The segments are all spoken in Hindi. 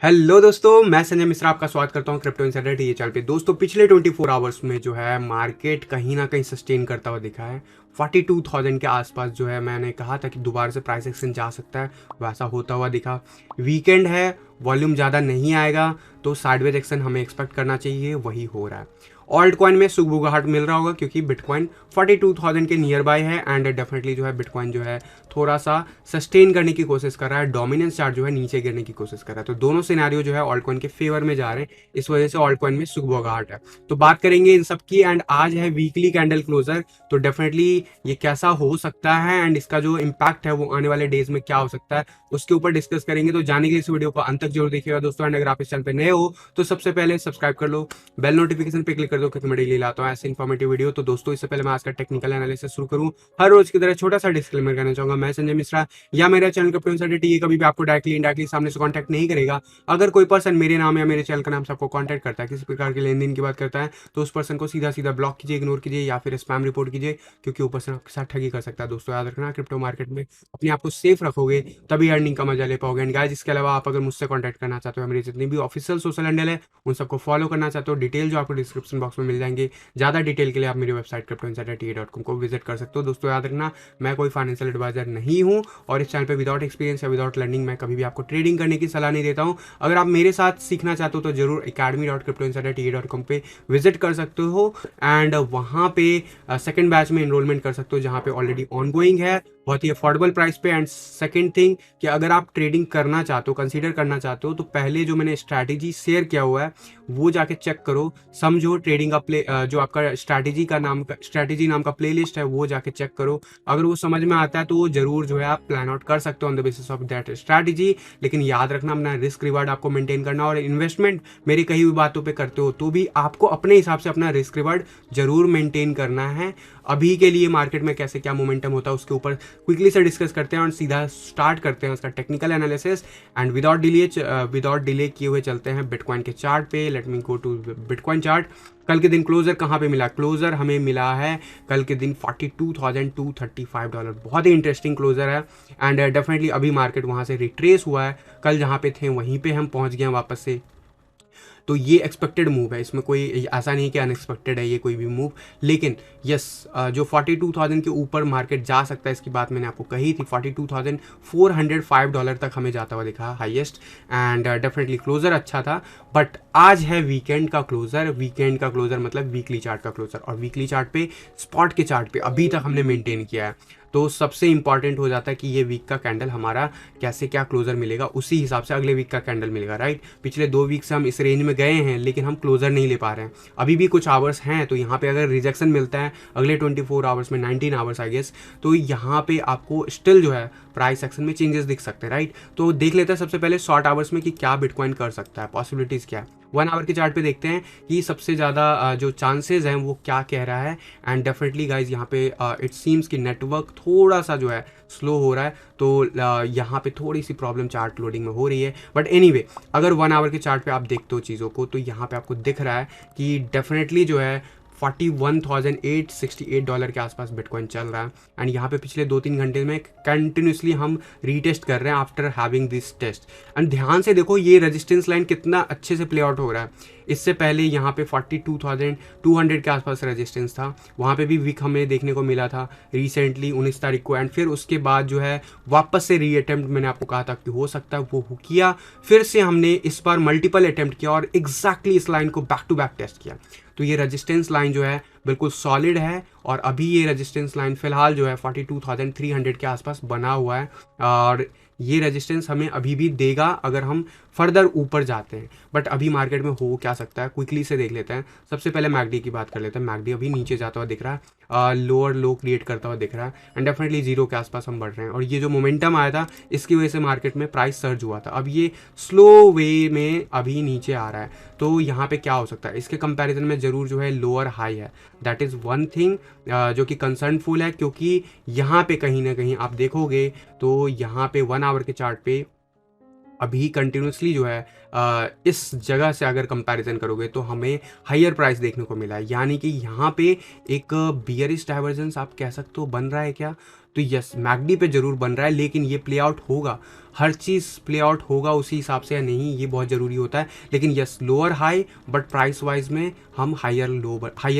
हेलो दोस्तों, मैं संजय मिश्रा आपका स्वागत करता हूं क्रिप्टो इनसाइडर टीवी चैनल पे। दोस्तों पिछले 24 आवर्स में जो है मार्केट कहीं ना कहीं सस्टेन करता हुआ दिखा है। 42,000 के आसपास जो है मैंने कहा था कि दोबारा से प्राइस एक्शन जा सकता है, वैसा होता हुआ दिखा। वीकेंड है, वॉल्यूम ज़्यादा नहीं आएगा तो साइडवेज एक्शन हमें एक्सपेक्ट करना चाहिए, वही हो रहा है। ऑल्ट कॉइन में सुगबुगाहट मिल रहा होगा क्योंकि बिटकॉइन 42,000 के नियर बाय है एंड डेफिनेटली जो है बिटकॉइन जो है थोड़ा सा सस्टेन करने की कोशिश कर रहा है। डोमिनेंस चार्ट जो है नीचे गिरने की कोशिश कर रहा है, तो दोनों सिनेरियो जो है ऑल्ट कॉइन के फेवर में जा रहे हैं। इस वजह से ऑल्ट कॉइन में सुगबुगाहट है। तो बात करेंगे इन सब की एंड आज है वीकली कैंडल क्लोजर, तो डेफिनेटली ये कैसा हो सकता है एंड इसका जो इम्पैक्ट है वो आने वाले डेज में क्या हो सकता है उसके ऊपर डिस्कस करेंगे। तो जाने के लिए इस वीडियो को अंत तक जरूर देखिएगा दोस्तों। एंड अगर आप इस चैनल पे नए हो तो सबसे पहले सब्सक्राइब कर लो, बेल नोटिफिकेशन पे क्लिक कर दो क्योंकि मैं डेली लाता हूँ ऐसे इन्फॉर्मेटिव वीडियो। तो दोस्तों इससे पहले मैं आज का टेक्निकल एनालिसिस शुरू करूँ, हर रोज की तरह छोटा सा डिस्क्लेमर करना चाहूंगा। मैं संजय मिश्रा या मेरा चैनल क्रिप्टो इनसाइडर टीवी कभी भी आपको डायरेक्टली इनडायरेक्टली सामने से कांटेक्ट नहीं करेगा। अगर कोई पर्सन मेरे नाम या मेरे चैनल का नाम से आपको कांटेक्ट करता है, किसी प्रकार के लेन देन की बात करता है, तो उस पर्सन को सीधा सीधा ब्लॉक कीजिए, इग्नोर कीजिए या फिर स्पैम रिपोर्ट कीजिए, क्योंकि वो पर्सन आपके साथ ठगी कर सकता है। दोस्तों याद रखना, क्रिप्टो मार्केट में अपने आप को सेफ रखोगे तभी अर्निंग का मजा ले पाओगे। एंड गाइस, इसके अलावा आप अगर मुझसे कॉन्टैक्ट करना चाहते हो, मेरी जितनी भी ऑफिशियल सोशल हैंडल है उन सबको फॉलो करना चाहते हो, डिटेल जो आपको डिस्क्रिप्शन बॉक्स में मिल जाएंगे। ज़्यादा डिटेल के लिए आप मेरी वेबसाइट cryptoinsiderta.com को विजिट कर सकते हो। दोस्तों याद रखना, मैं कोई फाइनेंशियल एडवाइजर नहीं हूँ और इस चैनल पे विदाउट एक्सपीरियंस या विदाउट लर्निंग मैं कभी भी आपको ट्रेडिंग करने की सलाह नहीं देता हूँ। अगर आप मेरे साथ सीखना चाहते हो तो जरूर academy.cryptoinsiderta.com पे विजिट कर सकते हो एंड वहाँ पे सेकंड बैच में एनरोलमेंट कर सकते हो जहाँ पे ऑलरेडी ऑनगोइंग है, बहुत ही अफोर्डेबल प्राइस पे। एंड सेकंड थिंग कि अगर आप ट्रेडिंग करना चाहते हो, कंसीडर करना चाहते हो, तो पहले जो मैंने स्ट्रैटेजी शेयर किया हुआ है वो जाके चेक करो, समझो। ट्रेडिंग का प्ले जो आपका स्ट्रैटेजी नाम का प्लेलिस्ट है वो जाके चेक करो। अगर वो समझ में आता है तो जरूर जो है आप प्लान आउट कर सकते हो on the basis of that strategy. लेकिन याद रखना, अपना रिस्क रिवार्ड आपको मेंटेन करना, और इन्वेस्टमेंट मेरी कही हुई बातों पे करते हो तो भी आपको अपने हिसाब से अपना रिस्क रिवार्ड जरूर मेंटेन करना है। अभी के लिए मार्केट में कैसे क्या मोमेंटम होता है उसके ऊपर क्विकली से डिस्कस करते हैं और सीधा स्टार्ट करते हैं उसका technical analysis. And without delay किए हुए चलते हैं बिटकॉइन के चार्ट पे। Let me go to bitcoin chart. कल के दिन क्लोजर कहाँ पे मिला? क्लोजर हमें मिला है कल के दिन $42,235। बहुत ही इंटरेस्टिंग क्लोजर है एंड डेफिनेटली अभी मार्केट वहाँ से रिट्रेस हुआ है। कल जहाँ पे थे वहीं पे हम पहुँच गए हैं वापस से। तो ये एक्सपेक्टेड मूव है, इसमें कोई ऐसा नहीं कि अनएक्सपेक्टेड है ये कोई भी मूव। लेकिन यस, जो 42,000 के ऊपर मार्केट जा सकता है इसकी बात मैंने आपको कही थी। $42,405 तक हमें जाता हुआ दिखा हाईएस्ट एंड डेफिनेटली क्लोजर अच्छा था। बट आज है वीकेंड का क्लोजर मतलब वीकली चार्ट का क्लोजर, और वीकली चार्ट पे स्पॉट के चार्ट पे अभी तक हमने मेंटेन किया है। तो सबसे इंपॉर्टेंट हो जाता है कि ये वीक का कैंडल हमारा कैसे क्या क्लोजर मिलेगा, उसी हिसाब से अगले वीक का कैंडल मिलेगा, राइट। पिछले 2 वीक से हम इस रेंज में गए हैं लेकिन हम क्लोजर नहीं ले पा रहे हैं, अभी भी कुछ आवर्स हैं। तो यहाँ पे अगर रिजेक्शन मिलता है अगले 24 आवर्स में, 19 आवर्स आई गेस, तो यहाँ पे आपको स्टिल जो है प्राइस एक्शन में चेंजेस दिख सकते हैं, राइट। तो देख लेते हैं सबसे पहले शॉर्ट आवर्स में कि क्या बिटकॉइन कर सकता है, पॉसिबिलिटीज़ क्या है। 1 आवर के चार्ट पे देखते हैं कि सबसे ज़्यादा जो चांसेस हैं वो क्या कह रहा है। एंड डेफिनेटली गाइज यहाँ पे इट सीम्स कि नेटवर्क थोड़ा सा जो है स्लो हो रहा है, तो यहाँ पे थोड़ी सी प्रॉब्लम चार्ट लोडिंग में हो रही है। बट एनीवे, अगर 1 आवर के चार्ट पे आप देखते हो चीज़ों को तो यहाँ पे आपको दिख रहा है कि डेफिनेटली जो है $41,868 के आसपास बिटकॉइन चल रहा है। एंड यहाँ पे पिछले 2-3 घंटे में कंटिन्यूसली हम रीटेस्ट कर रहे हैं after having this test. And ध्यान से देखो ये रेजिस्टेंस लाइन कितना अच्छे से प्ले आउट हो रहा है। इससे पहले यहाँ पे 42,200 के आसपास रेजिस्टेंस था, वहाँ पे भी वीक हमें देखने को मिला था रिसेंटली 19 तारीख को। एंड फिर उसके बाद जो है वापस से री अटेम्प्ट मैंने आपको कहा था कि हो सकता है वो किया, फिर से हमने इस बार मल्टीपल अटेम्प्ट किया और एग्जैक्टली इस लाइन को बैक टू बैक टेस्ट किया। तो ये रेजिस्टेंस लाइन जो है बिल्कुल सॉलिड है और अभी ये रेजिस्टेंस लाइन फिलहाल जो है 42,300 के आसपास बना हुआ है और ये रेजिस्टेंस हमें अभी भी देगा अगर हम फर्दर ऊपर जाते हैं। बट अभी मार्केट में हो क्या सकता है क्विकली से देख लेते हैं। सबसे पहले मैकडी की बात कर लेते हैं। मैकडी अभी नीचे जाता हुआ दिख रहा है, लोअर लो क्रिएट करता हुआ दिख रहा है एंड डेफिनेटली 0 के आसपास हम बढ़ रहे हैं। और ये जो मोमेंटम आया था इसकी वजह से मार्केट में प्राइस सर्ज हुआ था। अब ये स्लो वे में अभी नीचे आ रहा है, तो यहाँ पे क्या हो सकता है इसके कंपैरिजन में ज़रूर जो है लोअर हाई है। दैट इज़ वन थिंग जो कि कंसर्नफुल है, क्योंकि यहाँ पे कहीं ना कहीं आप देखोगे तो यहाँ पे 1 आवर के चार्ट पे अभी कंटिन्यूसली जो है इस जगह से अगर कंपैरिजन करोगे तो हमें हायर प्राइस देखने को मिला है। यानी कि यहाँ पे एक बियरिश डाइवर्जेंस आप कह सकते हो बन रहा है क्या? तो यस, मैकडी पे जरूर बन रहा है, लेकिन ये प्ले आउट होगा हर चीज़ प्ले आउट होगा उसी हिसाब से या नहीं, ये बहुत ज़रूरी होता है। लेकिन yes, lower high but price wise में हम higher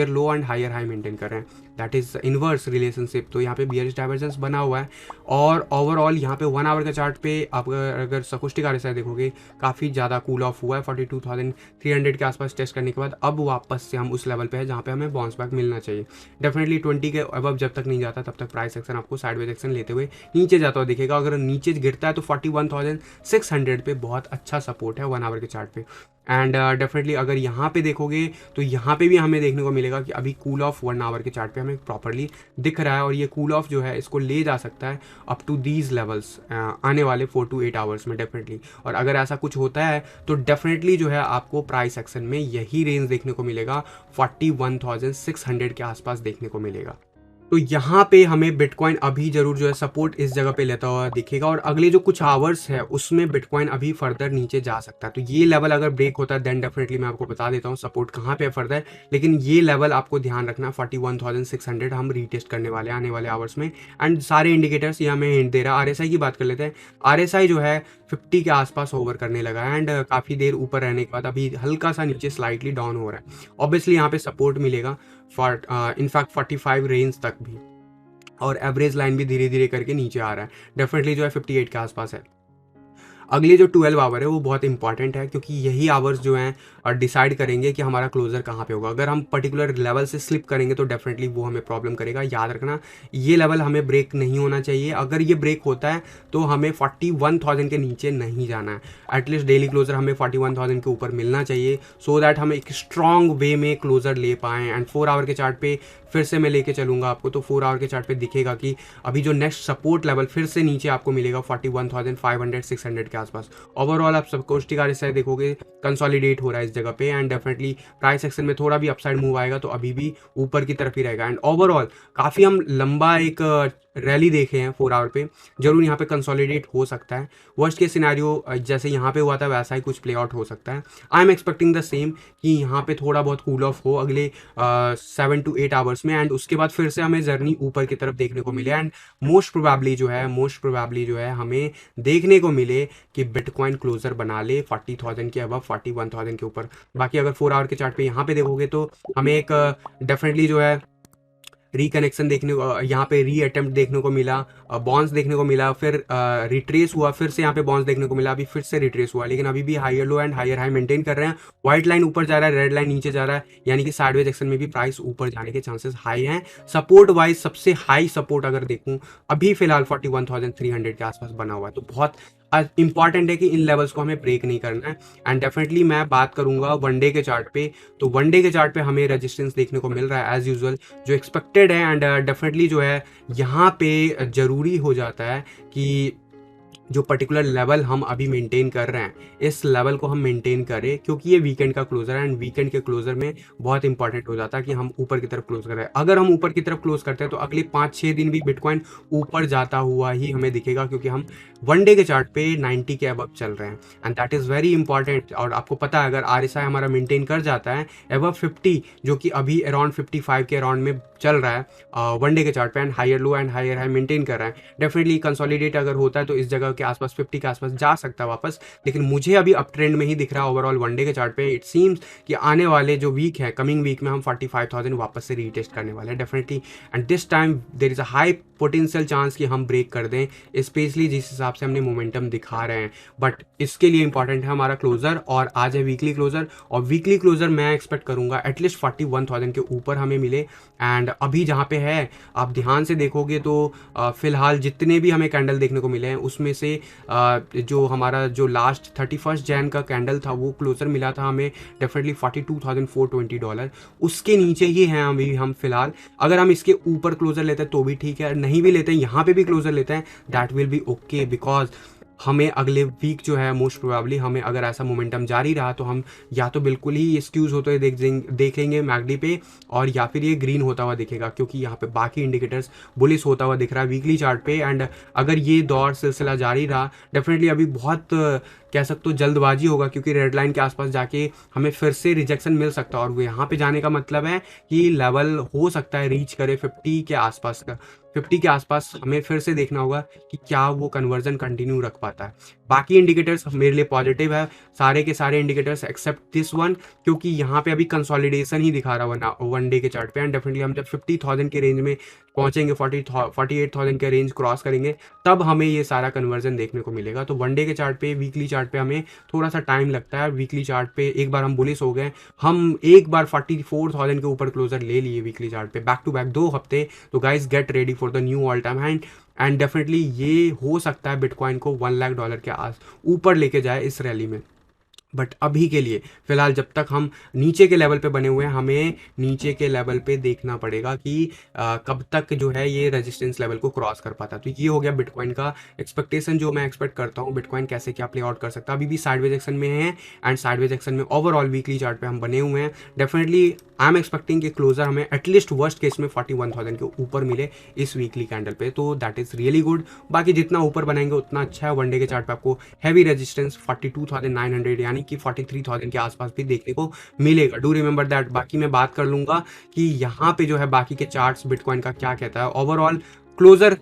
low and higher high maintain कर रहे हैं। That is inverse relationship. तो यहाँ पे बियरिश डाइवर्जेंस बना हुआ है और ओवरऑल यहाँ पे 1 आवर के चार्ट पे आप अगर सकुष्टिक RSI देखोगे काफ़ी ज़्यादा कूल ऑफ हुआ है 42,300 के आसपास टेस्ट करने के बाद। अब वापस से हम उस लेवल पे है जहाँ पे हमें बाउंस बैक मिलना चाहिए। डेफिनेटली 20 के अबव जब तक नहीं जाता तब तक प्राइस एक्शन आपको साइडवेज एक्शन लेते हुए नीचे जाता हुआ दिखेगा। अगर नीचे गिरता है तो 41,600 पे बहुत अच्छा सपोर्ट है 1 आवर के चार्ट पे। एंड डेफिनेटली अगर यहाँ पे देखोगे तो यहाँ पे भी हमें देखने को मिलेगा कि अभी कूल ऑफ 1 आवर के चार्ट पे हमें प्रॉपरली दिख रहा है और ये कूल ऑफ जो है इसको ले जा सकता है अप टू दीज लेवल्स आने वाले 4 to 8 आवर्स में डेफिनेटली। और अगर ऐसा कुछ होता है तो डेफिनेटली जो है आपको प्राइस एक्शन में यही रेंज देखने को मिलेगा, 41,600 के आसपास देखने को मिलेगा। तो यहाँ पे हमें बिटकॉइन अभी जरूर जो है सपोर्ट इस जगह पे लेता हुआ दिखेगा और अगले जो कुछ आवर्स है उसमें बिटकॉइन अभी फर्दर नीचे जा सकता है। तो ये लेवल अगर ब्रेक होता है देन डेफिनेटली मैं आपको बता देता हूँ सपोर्ट कहाँ पे है फर्दर। लेकिन ये लेवल आपको ध्यान रखना 41,600 हम रीटेस्ट करने वाले आने वाले आवर्स में। एंड सारे इंडिकेटर्स ये हमें हिंट दे रहा है। RSI की बात कर लेते हैं। RSI जो है 50 के आसपास ओवर करने लगा है एंड काफ़ी देर ऊपर रहने के बाद अभी हल्का सा नीचे स्लाइटली डाउन हो रहा है। ऑब्वियसली यहाँ पे सपोर्ट मिलेगा फॉर इनफैक्ट 45 रेंज तक भी और एवरेज लाइन भी धीरे धीरे करके नीचे आ रहा है। डेफिनेटली जो है 58 के आसपास है। अगले जो 12 आवर है वो बहुत इंपॉर्टेंट है क्योंकि यही आवर्स जो हैं डिसाइड करेंगे कि हमारा क्लोजर कहाँ पे होगा। अगर हम पर्टिकुलर लेवल से स्लिप करेंगे तो डेफिनेटली वो हमें प्रॉब्लम करेगा। याद रखना ये लेवल हमें ब्रेक नहीं होना चाहिए। अगर ये ब्रेक होता है तो हमें 41,000 के नीचे नहीं जाना है। एटलीस्ट डेली क्लोजर हमें 41,000 के ऊपर मिलना चाहिए सो दैट हम एक स्ट्रॉन्ग वे में क्लोजर ले पाएँ। एंड 4 आवर के चार्ट पे फिर से मैं लेके चलूँगा आपको तो 4 आवर के चार्ट पे दिखेगा कि अभी जो नेक्स्ट सपोर्ट लेवल फिर से नीचे आपको मिलेगा 41,500-600 के आसपास। ओवरऑल आप सकुष्टिक RSI देखोगे कंसोलिडेट हो रहा है इस जगह पे एंड डेफिनेटली प्राइस एक्शन में थोड़ा भी अपसाइड मूव आएगा तो अभी भी ऊपर की तरफ ही रहेगा। एंड ओवरऑल काफ़ी हम लंबा एक रैली देखे हैं 4 आवर पे, जरूर यहाँ पे कंसोलिडेट हो सकता है। वर्स्ट के सिनेरियो जैसे यहाँ पे हुआ था वैसा ही कुछ प्ले आउट हो सकता है। I am expecting the same कि यहाँ पे थोड़ा बहुत कूल ऑफ हो अगले 7 to 8 आवर्स में एंड उसके बाद फिर से हमें जर्नी ऊपर की तरफ देखने को मिले एंड मोस्ट प्रोबेबली जो है हमें देखने को मिले कि बिटकॉइन क्लोजर बना ले 40,000 के अबव 41,000 के ऊपर। बाकी अगर 4 आवर के चार्ट पे यहाँ पे देखोगे तो हमें एक डेफिनेटली जो है रिकनेक्शन देखने को, यहाँ पे री अटेम्प्ट देखने को मिला, बाउंस देखने को मिला, फिर रिट्रेस हुआ, फिर से यहाँ पे बाउंस देखने को मिला, अभी फिर से रिट्रेस हुआ। लेकिन अभी भी higher low and higher high maintain कर रहे हैं। व्हाइट लाइन ऊपर जा रहा है, रेड लाइन नीचे जा रहा है, यानी कि साइडवेज एक्शन में भी प्राइस ऊपर जाने के चांसेस हाई हैं। सपोर्ट वाइज सबसे हाई सपोर्ट अगर देखूं अभी फिलहाल 41,300 के आसपास बना हुआ है। तो बहुत इंपॉर्टेंट है कि इन लेवल्स को हमें ब्रेक नहीं करना है। एंड डेफिनेटली मैं बात करूंगा वनडे के चार्ट पे, तो वनडे के चार्ट पे हमें रेजिस्टेंस देखने को मिल रहा है एज यूजुअल जो एक्सपेक्टेड है। एंड डेफिनेटली जो है यहाँ पे ज़रूरी हो जाता है कि जो पर्टिकुलर लेवल हम अभी मेंटेन कर रहे हैं इस लेवल को हम मेंटेन करें क्योंकि ये वीकेंड का क्लोजर है एंड वीकेंड के क्लोजर में बहुत इंपॉर्टेंट हो जाता है कि हम ऊपर की तरफ क्लोज कर रहे हैं। अगर हम ऊपर की तरफ क्लोज करते हैं तो अगले 5-6 दिन भी बिटकॉइन ऊपर जाता हुआ ही हमें दिखेगा क्योंकि हम वनडे के चार्ट पे 90 के अबव चल रहे हैं and that is very important. और आपको पता है अगर RSI हमारा मेंटेन कर जाता है अबव 50 जो कि अभी अराउंड 55 के अराउंड में चल रहा है वनडे के चार्ट पे and higher low and higher high maintain कर रहा है, डेफिनेटली कंसोलिडेट अगर होता है तो इस जगह के आसपास 50 के आसपास जा सकता है वापस। लेकिन मुझे अभी अप ट्रेंड में ही दिख रहा है ओवरऑल वनडे के चार्ट पे। इट सीम्स कि आने वाले जो वीक है कमिंग वीक में हम 45,000 वापस से रीटेस्ट करने वाले हैं definitely. And this time there is a high potential chance कि हम ब्रेक कर दें स्पेशली जिस हिसाब से हमने मोमेंटम दिखा रहे हैं। बट इसके लिए इंपॉर्टेंट है हमारा क्लोजर और आज है वीकली क्लोजर और वीकली क्लोजर मैं एक्सपेक्ट करूंगा एटलीस्ट 41,000 के ऊपर हमें मिले। एंड अभी जहाँ पे है आप ध्यान से देखोगे तो फिलहाल जितने भी हमें कैंडल देखने को मिले हैं उसमें से जो हमारा जो लास्ट 31 जैन का कैंडल था वो क्लोजर मिला था हमें डेफिनेटली $42,420। उसके नीचे ही हैं अभी हम फिलहाल। अगर हम इसके ऊपर क्लोजर लेते हैं तो भी ठीक है, नहीं भी लेते हैं यहाँ पे भी क्लोजर लेते हैं that will be okay because हमें अगले वीक जो है मोस्ट प्रोबेबली हमें अगर ऐसा मोमेंटम जारी रहा तो हम या तो बिल्कुल ही एक्सक्यूज होते हुए देख लेंगे मैगडी पे और या फिर ये ग्रीन होता हुआ दिखेगा क्योंकि यहाँ पे बाकी इंडिकेटर्स बुलिश होता हुआ दिख रहा है वीकली चार्ट पे। एंड अगर ये दौर सिलसिला जारी रहा डेफिनेटली अभी बहुत कह सकते हो जल्दबाजी होगा, क्योंकि रेड लाइन के आसपास जाके हमें फिर से रिजेक्शन मिल सकता है और वो यहाँ पे जाने का मतलब है कि लेवल हो सकता है रीच करे 50 के आसपास का। 50 के आसपास हमें फिर से देखना होगा कि क्या वो कन्वर्जन कंटिन्यू रख पाता है। बाकी इंडिकेटर्स मेरे लिए पॉजिटिव है, सारे के सारे इंडिकेटर्स एक्सेप्ट दिस वन, क्योंकि यहाँ पे अभी कंसोलिडेशन ही दिखा रहा है वन डे के चार्ट पे। एंड डेफिनेटली हम जब 50,000 के रेंज में पहुंचेंगे, 48,000 के रेंज क्रॉस करेंगे, तब हमें ये सारा कन्वर्जन देखने को मिलेगा। तो वन डे के चार्ट पे, वीकली चार्ट पे हमें थोड़ा सा टाइम लगता है। वीकली चार्ट पे एक बार हम बुलिश हो गए, हम एक बार 44,000 के ऊपर क्लोजर ले लिए वीकली चार्ट पे, बैक टू बैक 2 हफ्ते। तो guys get ready for the knew all time hand. And definitely ये हो सकता है बिटकॉइन को $1,00,000 के आस ऊपर लेके जाए इस रैली में। बट अभी के लिए फिलहाल जब तक हम नीचे के लेवल पे बने हुए हैं, हमें नीचे के लेवल पे देखना पड़ेगा कि कब तक जो है ये रेजिस्टेंस लेवल को क्रॉस कर पाता। तो ये हो गया बिटकॉइन का एक्सपेक्टेशन, जो मैं एक्सपेक्ट करता हूँ बिटकॉइन कैसे क्या प्ले आउट कर सकता है। अभी भी साइडवेज एक्शन में है, एंड साइडवेज एक्शन में ओवरऑल वीकली चार्ट पे हम बने हुए हैं। डेफिनेटली आई एम एक्सपेक्टिंग कि क्लोजर हमें एटलीस्ट वर्स्ट केस में 41,000 के ऊपर मिले इस वीकली कैंडल पे, तो दैट इज रियली गुड। बाकी जितना ऊपर बनाएंगे उतना अच्छा है। वन डे के चार्ट पे आपको हैवी रेजिस्टेंस 42,900 यानी कि 43,000 के आसपास भी देखने को मिलेगा। Do remember that. बाकी मैं बात कर लूंगा कि यहाँ पे जो है बाकी के चार्ट्स बिटकॉइन का क्या कहता है। ओवरऑल क्लोजर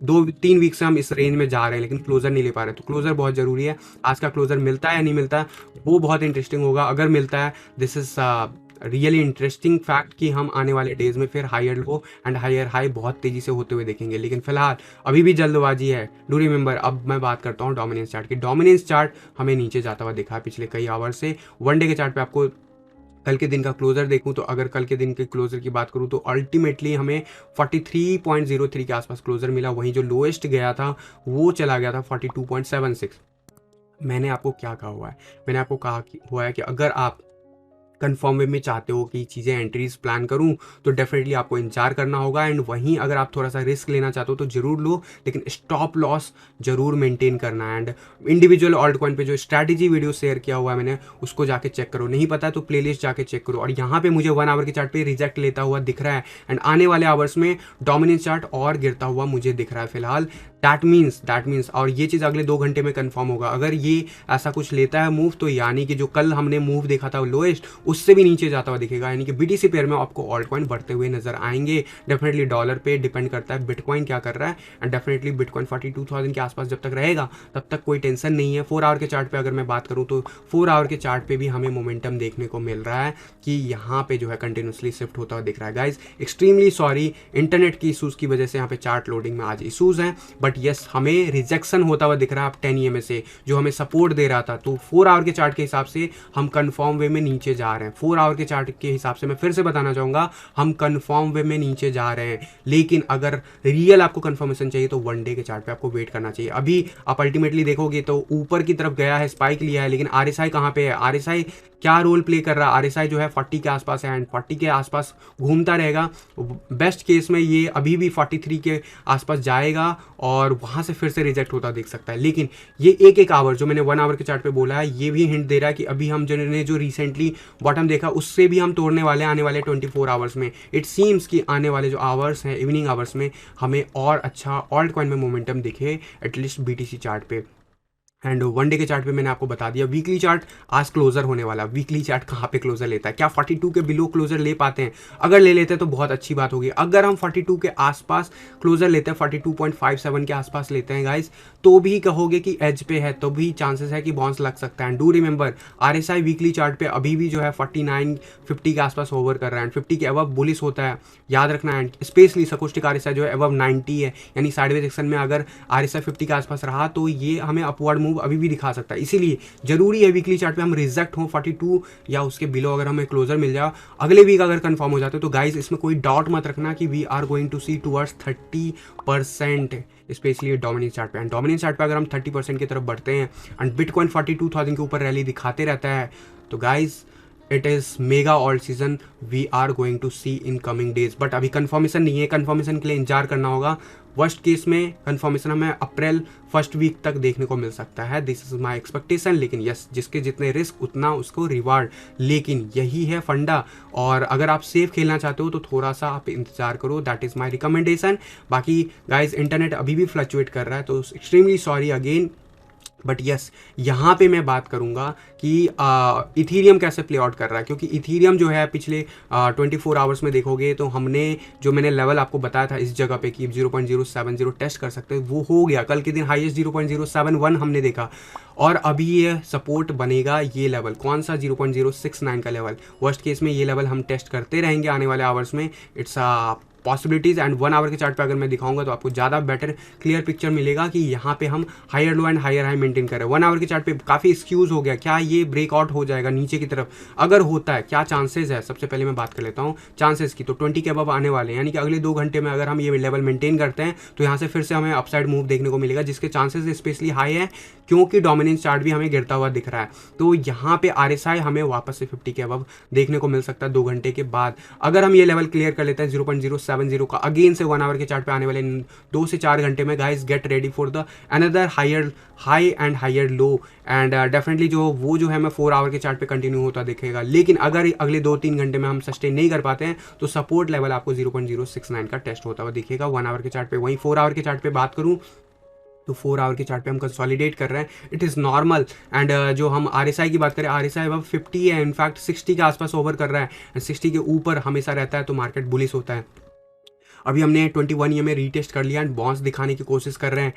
2-3 वीक से हम इस रेंज में जा रहे हैं, लेकिन क्लोजर नहीं ले पा रहे, तो क्लोजर बहुत जरूरी है। आज का क्लोजर मिलता है या नहीं मिलता है वो बहुत इंटरेस्टिंग होगा। अगर मिलता है, this is really interesting fact कि हम आने वाले डेज में फिर higher low and higher high बहुत तेजी से होते हुए देखेंगे। लेकिन फिलहाल अभी भी जल्दबाजी है। Do remember. अब मैं बात करता हूँ डोमिनेंस चार्ट की। डोमिनेंस चार्ट हमें नीचे जाता हुआ दिखा है पिछले कई आवर से। वन डे के चार्ट पे आपको कल के दिन का क्लोजर देखूं, तो अगर कल के दिन के क्लोजर की बात करूं तो अल्टीमेटली हमें 43.03 के आसपास क्लोजर मिला। वहीं जो लोएस्ट गया था वो चला गया था 42.76। मैंने आपको क्या कहा हुआ है, मैंने आपको कहा हुआ है कि अगर आप कन्फर्म वे में चाहते हो कि चीज़ें एंट्रीज प्लान करूं, तो डेफिनेटली आपको इंतजार करना होगा। एंड वहीं अगर आप थोड़ा सा रिस्क लेना चाहते हो तो जरूर लो, लेकिन स्टॉप लॉस जरूर मेंटेन करना है। एंड इंडिविजुअल ऑल्ट कॉइन पे जो स्ट्रैटेजी वीडियो शेयर किया हुआ है मैंने, उसको जाके चेक करो। नहीं पता है तो प्लेलिस्ट जाके चेक करो। और यहाँ पे मुझे 1 आवर के चार्ट पे रिजेक्ट लेता हुआ दिख रहा है, एंड आने वाले आवर्स में डोमिनेंस चार्ट और गिरता हुआ मुझे दिख रहा है फिलहाल। दैट मीन्स और ये चीज़ अगले 2 घंटे में कंफर्म होगा। अगर ये ऐसा कुछ लेता है मूव, तो यानी कि जो कल हमने मूव देखा था लोएस्ट, उससे भी नीचे जाता हुआ दिखेगा। यानी कि बीटीसी पेयर में आपको ऑल्ट कॉइन बढ़ते हुए नजर आएंगे। डेफिनेटली डॉलर पे डिपेंड करता है बिटकॉइन क्या कर रहा है। एंड डेफिनेटली बिटकॉइन 42,000 के आसपास जब तक रहेगा तब तक कोई टेंशन नहीं है। 4 आवर के चार्ट पे अगर मैं बात करूँ तो 4 आवर के चार्ट पे भी हमें मोमेंटम देखने को मिल रहा है कि यहाँ पे जो है कंटिन्यूसली शिफ्ट होता हुआ दिख रहा है। गाइज एक्सट्रीमली सॉरी, इंटरनेट की इशूज़ की वजह से यहाँ पे चार्ट लोडिंग में आज इशूज़ हैं। बट यस, हमें रिजेक्शन होता हुआ दिख रहा है अब 10 EMA से, जो हमें सपोर्ट दे रहा था। तो 4 आवर के चार्ट के हिसाब से हम कंफर्म वे में नीचे जा रहे हैं। 4 आवर के चार्ट के हिसाब से मैं फिर से बताना चाहूँगा, हम कंफर्म वे में नीचे जा रहे हैं। लेकिन अगर रियल आपको कंफर्मेशन चाहिए तो वन डे के चार्ट पे आपको वेट करना चाहिए। अभी आप अल्टीमेटली देखोगे तो ऊपर की तरफ गया है, स्पाइक लिया है, लेकिन RSI कहाँ पे है, RSI क्या रोल प्ले कर रहा है। RSI जो है 40 के आसपास है, एंड 40 के आसपास घूमता रहेगा। बेस्ट केस में ये अभी भी 43 के आसपास जाएगा और वहाँ से फिर से रिजेक्ट होता देख सकता है। लेकिन ये एक आवर जो मैंने 1 आवर के चार्ट पे बोला है, ये भी हिंट दे रहा है कि अभी हम जो रिसेंटली बॉटम देखा उससे भी हम तोड़ने वाले आने वाले 24 आवर्स में। इट सीम्स कि आने वाले जो आवर्स हैं, इवनिंग आवर्स में, हमें और अच्छा ऑल्ट कॉइन में मोमेंटम दिखे एटलीस्ट BTC चार्ट पे। एंड वन डे के चार्ट पे मैंने आपको बता दिया। वीकली चार्ट आज क्लोजर होने वाला। वीकली चार्ट कहाँ पे क्लोजर लेता है, क्या 42 के बिलो क्लोजर ले पाते हैं? अगर ले लेते हैं तो बहुत अच्छी बात होगी। अगर हम 42 के आसपास क्लोजर लेते हैं, 42.57 के आसपास लेते हैं गाइस, तो भी कहोगे कि एज पे है, तो भी चांसेस है कि बाउंस लग सकता है। Do remember, RSI weekly chart पे अभी भी जो है 49-50 के आसपास ओवर कर रहा है, 50 के अबव बुलिश होता है, याद रखना है। स्पेशली सकोस्टिक RSI जो है अबव 90 है, यानी साइडवेज एक्शन में अगर RSI 50 के आसपास रहा तो ये हमें अपवर्ड मूव अभी भी दिखा सकता है। इसीलिए जरूरी है वीकली चार्ट पे हम रिजेक्ट हो 42 या उसके बिलो, अगर हमें क्लोजर मिल जाए अगले वीक अगर कंफर्म हो जाते तो गाइज इसमें कोई डाउट मत रखना कि we are going to see towards 30%, specially dominance chart पे। एंड डोमिनेंस चार्ट पे अगर हम 30% की तरफ बढ़ते हैं एंड बिटकॉइन 42,000 के ऊपर रैली दिखाते रहता है, तो guys it is mega alt season we are going to see in coming days. But अभी कंफर्मेशन नहीं है, कंफर्मेशन के लिए इंतजार करना होगा। वर्स्ट केस में कंफर्मेशन हमें अप्रैल फर्स्ट वीक तक देखने को मिल सकता है। This is my expectation. लेकिन यस, जिसके जितने रिस्क उतना उसको रिवार्ड, लेकिन यही है फंडा। और अगर आप सेफ खेलना चाहते हो तो थोड़ा सा आप इंतजार करो, दैट इज़ माई रिकमेंडेशन। बाकी गाइज इंटरनेट अभी भी फ्लक्चुएट कर रहा है, तो extremely sorry again. But yes, यहाँ पे मैं बात करूँगा कि इथीरियम कैसे प्ले आउट कर रहा है, क्योंकि इथीरियम जो है पिछले 24 आवर्स में देखोगे तो हमने जो मैंने लेवल आपको बताया था इस जगह पे कि 0.070 टेस्ट कर सकते हैं, वो हो गया। कल के दिन हाईएस्ट 0.071 हमने देखा, और अभी ये सपोर्ट बनेगा। ये लेवल कौन सा? 0.069 का लेवल। वर्स्ट केस में ये लेवल हम टेस्ट करते रहेंगे आने वाले आवर्स में। It's possibilities. एंड 1 आवर के चार्ट पे अगर मैं दिखाऊंगा तो आपको ज़्यादा बेटर क्लियर पिक्चर मिलेगा कि यहाँ पे हम higher low and higher high maintain कर रहे हैं। 1 आवर के चार्ट पे काफ़ी एक्सक्यूज हो गया, क्या ये ब्रेकआउट हो जाएगा नीचे की तरफ? अगर होता है, क्या चांसेस है? सबसे पहले मैं बात कर लेता हूँ चांसेस की। तो 20 के अबव आने वाले हैं, यानी कि अगले 2 घंटे में अगर हम ये लेवल मेंटेन करते हैं तो यहाँ से फिर से हमें अपसाइड मूव देखने को मिलेगा, जिसके चांसेस स्पेशली हाई है, क्योंकि डोमिनेंस चार्ट भी हमें गिरता हुआ दिख रहा है। तो यहाँ पे RSI हमें वापस से 50 के अबव देखने को मिल सकता है 2 घंटे के बाद। अगर हम ये लेवल क्लियर कर लेते हैं 0.070 का, अगेन से 1 आवर के चार्ट पे आने वाले 2 से 4 घंटे में, guys get ready for the another higher high and higher low. And definitely जो है मैं 4 आवर के चार्ट पे कंटिन्यू होता दिखेगा। लेकिन अगर अगले 2-3 घंटे में हम सस्टेन नहीं कर पाते हैं तो सपोर्ट लेवल आपको 0.069 का टेस्ट होता हुआ दिखेगा 1 आवर के चार्ट पे। वहीं 4 आवर के चार्ट पे बात करूं तो 4 आवर के चार्ट पे हम कंसोलिडेट कर रहे हैं, इट इज़ नॉर्मल। एंड जो हम RSI की बात करें, RSI अब 50 है, इनफैक्ट 60 के आसपास ओवर कर रहा है, एंड 60 के ऊपर हमेशा रहता है तो मार्केट बुलिश होता है। अभी हमने 21 ईयर में रीटेस्ट कर लिया एंड बाउंस दिखाने की कोशिश कर रहे हैं।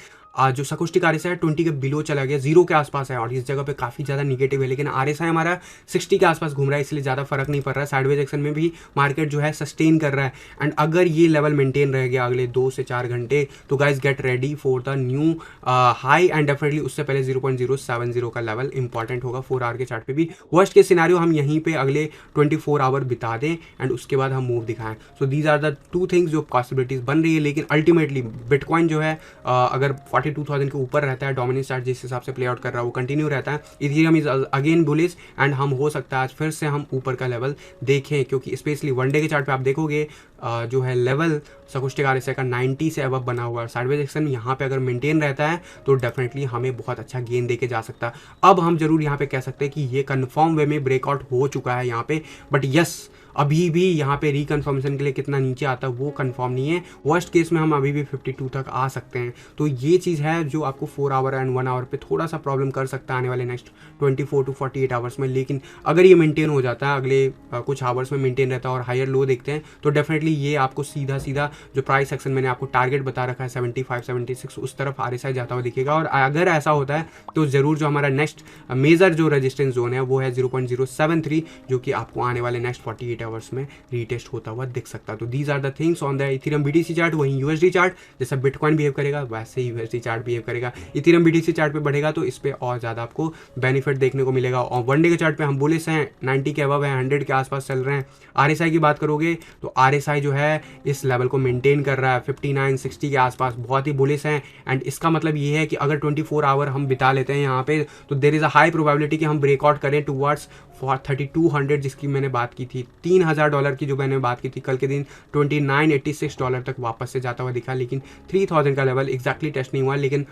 जो सकुस्टिक RSI है 20 के बिलो चला गया, 0 के आसपास है, और इस जगह पे काफ़ी ज़्यादा निगेटिव है। लेकिन RSI हमारा 60 के आसपास घूम रहा है, इसलिए ज़्यादा फर्क नहीं पड़ रहा है। साइडवेज एक्शन में भी मार्केट जो है सस्टेन कर रहा है। एंड अगर ये लेवल मेंटेन रह गया अगले 2 से 4 घंटे तो guys get ready for the new high. And definitely उससे पहले 0.070 का लेवल इंपॉर्टेंट होगा 4 आवर के चार्ट पे भी। वर्स्ट के सिनारियो हम यहीं पे अगले 24 आवर बिता दें एंड उसके बाद हम मूव दिखाएं। So these are the 2 things जो पॉसिबिलिटीज बन रही है। लेकिन अल्टीमेटली बिटकॉइन जो है अगर 42,000 के ऊपर रहता है, डोमिनेंस चार्ट जिस हिसाब से प्ले आउट कर रहा है वो कंटिन्यू रहता है। Ethereum is again bullish and हम हो सकता है आज फिर से हम ऊपर का लेवल देखें, क्योंकि स्पेशली 1 डे के चार्ट पे आप देखोगे जो है लेवल सकुस्टिक RSI का 90 से अबव बना हुआ है। साइडवेज एक्शन यहाँ पे अगर मेंटेन रहता है तो डेफिनेटली हमें बहुत अच्छा गेन देके जा सकता है। अब हम जरूर यहाँ पे कह सकते हैं कि ये कंफर्म वे में ब्रेकआउट हो चुका है यहाँ पे, बट यस अभी भी यहाँ पे रिकन्फर्मेशन के लिए कितना नीचे आता है वो कंफर्म नहीं है। वर्स्ट केस में हम अभी भी 52 तक आ सकते हैं। तो ये चीज़ है जो आपको 4 आवर एंड 1 आवर पे थोड़ा सा प्रॉब्लम कर सकता है आने वाले नेक्स्ट 24 to 48 आवर्स में। लेकिन अगर ये मेंटेन हो जाता है, अगले कुछ आवर्स में मेंटेन रहता है और हायर लो देखते हैं, तो डेफिनेटली ये आपको सीधा सीधा जो प्राइस एक्शन मैंने आपको टारगेट बता रखा है 75-76 उस तरफ RSI जाता हुआ दिखेगा। और अगर ऐसा होता है तो ज़रूर जो हमारा नेक्स्ट मेजर जो रेजिस्टेंस जोन है वो है 0.073, जो कि आपको आने वाले नेक्स्ट 48 आवर्स में रीटेस्ट होता हुआ दिख सकता है। तो these are the things on the Ethereum BTC chart. वहीं USD चार्ट जैसा बिटकॉइन बिहेव करेगा वैसे ही USD चार्ट बिहेव करेगा। इथेरियम BTC चार्ट पे बढ़ेगा तो इस पे और ज़्यादा आपको बेनिफिट देखने को मिलेगा। और 1 डे के चार्ट पे हम बुलिश हैं, 90 के अबव है, 100 के आसपास चल रहे हैं। RSI की बात करोगे तो RSI जो है इस लेवल को मेंटेन कर रहा है 59-60 के आसपास, बहुत ही बुलिश है। एंड इसका मतलब ये है कि अगर 24 आवर हम बिता लेते हैं यहाँ पे तो there is a high probability कि हम ब्रेकआउट करें टुवर्ड्स 3200, जिसकी मैंने बात की थी, $3000 की जो मैंने बात की थी कल के दिन, $2986 तक वापस से जाता हुआ दिखा। लेकिन 3000 का लेवल एग्जैक्टली टेस्ट नहीं हुआ। लेकिन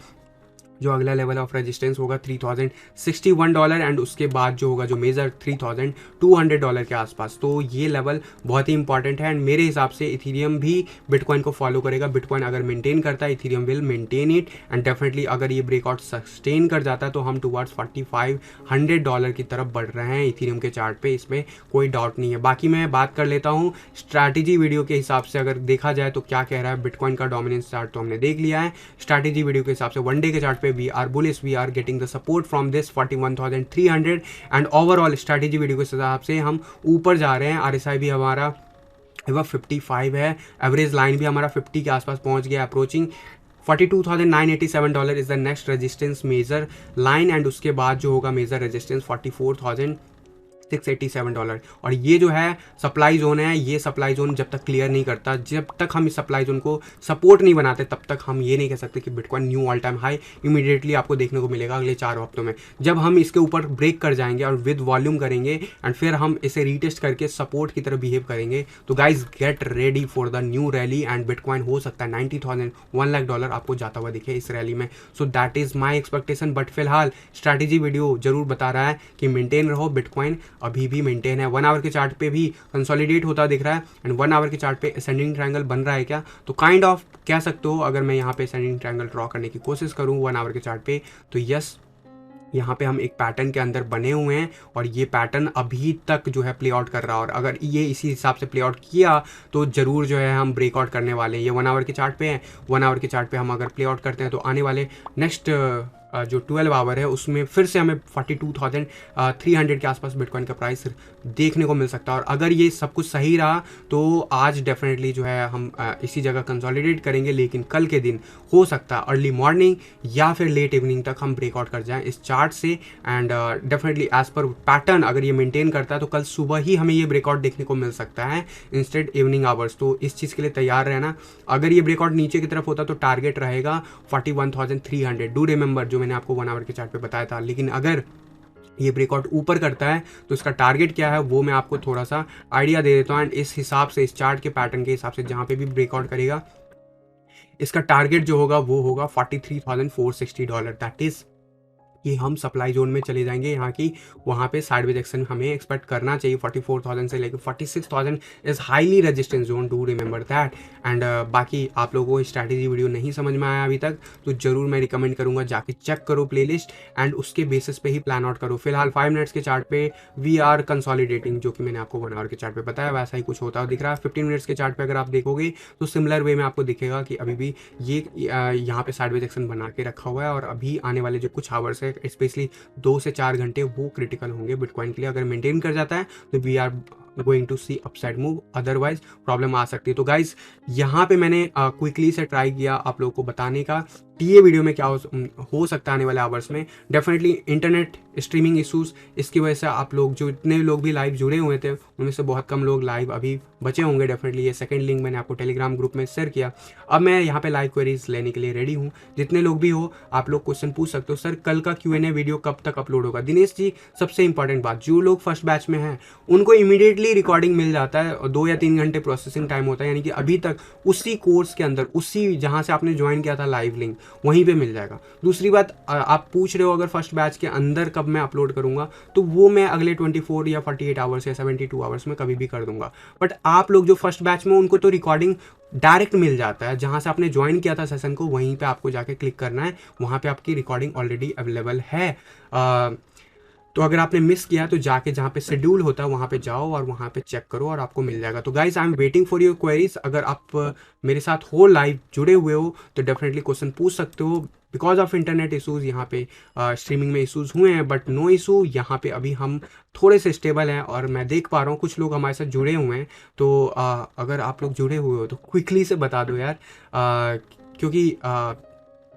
जो अगला लेवल ऑफ रेजिस्टेंस होगा $3061 एंड उसके बाद जो होगा जो मेजर $3200 के आसपास। तो ये लेवल बहुत ही इंपॉर्टेंट है। एंड मेरे हिसाब से इथेरियम भी बिटकॉइन को फॉलो करेगा। बिटकॉइन अगर मेंटेन करता है, Ethereum will maintain it. And definitely अगर ये ब्रेकआउट सस्टेन कर जाता है तो हम टुवर्ड्स $4500 की तरफ बढ़ रहे हैं इथेरियम के चार्ट पे, इसमें कोई डाउट नहीं है। बाकी मैं बात कर लेता हूँ स्ट्रैटेजी वीडियो के हिसाब से अगर देखा जाए तो क्या कह रहा है बिटकॉइन का डोमिनेंस चार्ट तो हमने देख लिया है। स्ट्रैटेजी वीडियो के हिसाब से 1 डे के चार्ट पे we are bullish, we are getting the support from this 41,300 and overall strategy video के हिसाब से हम ऊपर जा रहे हैं। RSI भी हमारा 55 है, एवरेज लाइन भी हमारा 50 के आसपास पहुंच गया, approaching $42,987 is the next resistance measure line. And उसके बाद जो होगा मेजर रेजिस्टेंस $44,687। और ये जो है सप्लाई जोन है, ये सप्लाई जोन जब तक क्लियर नहीं करता, जब तक हम इस सप्लाई जोन को सपोर्ट नहीं बनाते, तब तक हम ये नहीं कह सकते कि bitcoin knew all time high immediately आपको देखने को मिलेगा अगले 4 हफ्तों में। जब हम इसके ऊपर ब्रेक कर जाएंगे और विद वॉल्यूम करेंगे एंड फिर हम इसे रीटेस्ट करके सपोर्ट की तरह बिहेव करेंगे, तो guys get ready for the new rally. And bitcoin हो सकता है $90,000 $1 लाख आपको जाता हुआ दिखे इस रैली में। So that is my expectation. But फिलहाल स्ट्रैटेजी वीडियो जरूर बता रहा है कि मेंटेन रहो, बिटकॉइन अभी भी मेंटेन है। 1 आवर के चार्ट पे भी कंसोलिडेट होता दिख रहा है एंड 1 आवर के चार्ट पे असेंडिंग ट्रायंगल बन रहा है क्या, तो काइंड ऑफ कह सकते हो। अगर मैं यहाँ पे असेंडिंग ट्रायंगल ड्रॉ करने की कोशिश करूँ 1 आवर के चार्ट पे तो यस यहाँ पे हम एक पैटर्न के अंदर बने हुए हैं और ये पैटर्न अभी तक जो है प्ले आउट कर रहा है, और अगर ये इसी हिसाब से प्ले आउट किया तो ज़रूर जो है हम ब्रेकआउट करने वाले हैं। ये 1 आवर के चार्ट पे है, 1 आवर के चार्ट पे हम अगर प्ले आउट करते हैं तो आने वाले नेक्स्ट जो 12 आवर है उसमें फिर से हमें 42,300 के आसपास बिटकॉइन का प्राइस देखने को मिल सकता है। और अगर ये सब कुछ सही रहा तो आज डेफिनेटली जो है हम इसी जगह कंसोलिडेट करेंगे, लेकिन कल के दिन हो सकता है अर्ली मॉर्निंग या फिर लेट इवनिंग तक हम ब्रेकआउट कर जाएं इस चार्ट से। And definitely as per pattern अगर ये मेंटेन करता है तो कल सुबह ही हमें ये ब्रेकआउट देखने को मिल सकता है इंस्टेड इवनिंग आवर्स। तो इस चीज़ के लिए तैयार रहना। अगर ये ब्रेकआउट नीचे की तरफ होता तो टारगेट रहेगा 41,300। डू रिमेंबर जो मैंने आपको 1 आवर के चार्ट पे बताया था। लेकिन अगर ये ब्रेकआउट ऊपर करता है तो इसका टारगेट क्या है वो मैं आपको थोड़ा सा आइडिया दे देता हूँ। एंड इस हिसाब से, इस चार्ट के पैटर्न के हिसाब से जहाँ पे भी ब्रेकआउट करेगा इसका टारगेट जो होगा वो होगा $43,460। दैट इज कि हम सप्लाई जोन में चले जाएंगे यहाँ की, वहाँ पे साइडवेज एक्शन हमें एक्सपेक्ट करना चाहिए। 44,000 से लेकर 46,000 is highly resistance zone, do remember that. And बाकी आप लोगों को स्ट्रैटेजी वीडियो नहीं समझ में आया अभी तक तो जरूर मैं रिकमेंड करूँगा जाके चेक करो प्लेलिस्ट एंड उसके बेसिस पे ही प्लान आउट करो। फिलहाल 5 मिनट्स के चार्ट पे वी आर कंसोलिडेटिंग, जो कि मैंने आपको 1 आवर के चार्ट पे बताया वैसा ही कुछ होता है दिख रहा है। 15 मिनट्स के चार्ट पे अगर आप देखोगे तो सिमिलर वे में आपको दिखेगा कि अभी भी ये यहाँ पे साइडवेज एक्शन बना के रखा हुआ है। और अभी आने वाले जो कुछ आवर्स है स्पेशली 2 से 4 घंटे वो क्रिटिकल होंगे बिटकॉइन के लिए। अगर मेंटेन कर जाता है तो we are going to see upside move, otherwise problem आ सकती है। तो गाइज यहाँ पे मैंने क्विकली से ट्राई किया आप लोगों को बताने का कि ये वीडियो में क्या हो सकता है आने वाले आवर्स में। डेफिनेटली इंटरनेट स्ट्रीमिंग इशूज़, इसकी वजह से आप लोग जो इतने लोग भी लाइव जुड़े हुए थे उनमें से बहुत कम लोग लाइव अभी बचे होंगे। डेफिनेटली ये सेकंड लिंक मैंने आपको टेलीग्राम ग्रुप में शेयर किया। अब मैं यहाँ पे लाइव क्वेरीज लेने के लिए रेडी हूँ। जितने लोग भी हो आप लोग क्वेश्चन पूछ सकते हो। सर कल का Q&A वीडियो कब तक अपलोड होगा? दिनेश जी सबसे इंपॉर्टेंट बात, जो लोग फर्स्ट बैच में हैं उनको इमीडिएटली रिकॉर्डिंग मिल जाता है और 2 या 3 घंटे प्रोसेसिंग टाइम होता है, यानी कि अभी तक उसी कोर्स के अंदर, उसी जहाँ से आपने ज्वाइन किया था लाइव लिंक वहीं पे मिल जाएगा। दूसरी बात आप पूछ रहे हो अगर फर्स्ट बैच के अंदर कब मैं अपलोड करूंगा, तो वो मैं अगले 24 या 48 आवर्स या 72 आवर्स में कभी भी कर दूंगा। बट आप लोग जो फर्स्ट बैच में उनको तो रिकॉर्डिंग डायरेक्ट मिल जाता है, जहाँ से आपने ज्वाइन किया था सेशन को वहीं पे आपको जाके क्लिक करना है, वहाँ पे आपकी रिकॉर्डिंग ऑलरेडी अवेलेबल है। तो अगर आपने मिस किया तो जाके जहाँ पे शेड्यूल होता है वहाँ पे जाओ और वहाँ पे चेक करो और आपको मिल जाएगा। तो guys I am waiting for your queries. अगर आप मेरे साथ हो लाइव जुड़े हुए हो तो डेफिनेटली क्वेश्चन पूछ सकते हो। बिकॉज ऑफ इंटरनेट इशूज़ यहाँ पे स्ट्रीमिंग में इशूज़ हुए हैं, बट नो इशू, यहाँ पे अभी हम थोड़े से स्टेबल हैं और मैं देख पा रहा हूँ कुछ लोग हमारे साथ जुड़े हुए हैं। तो अगर आप लोग जुड़े हुए हो तो क्विकली से बता दो यार, क्योंकि I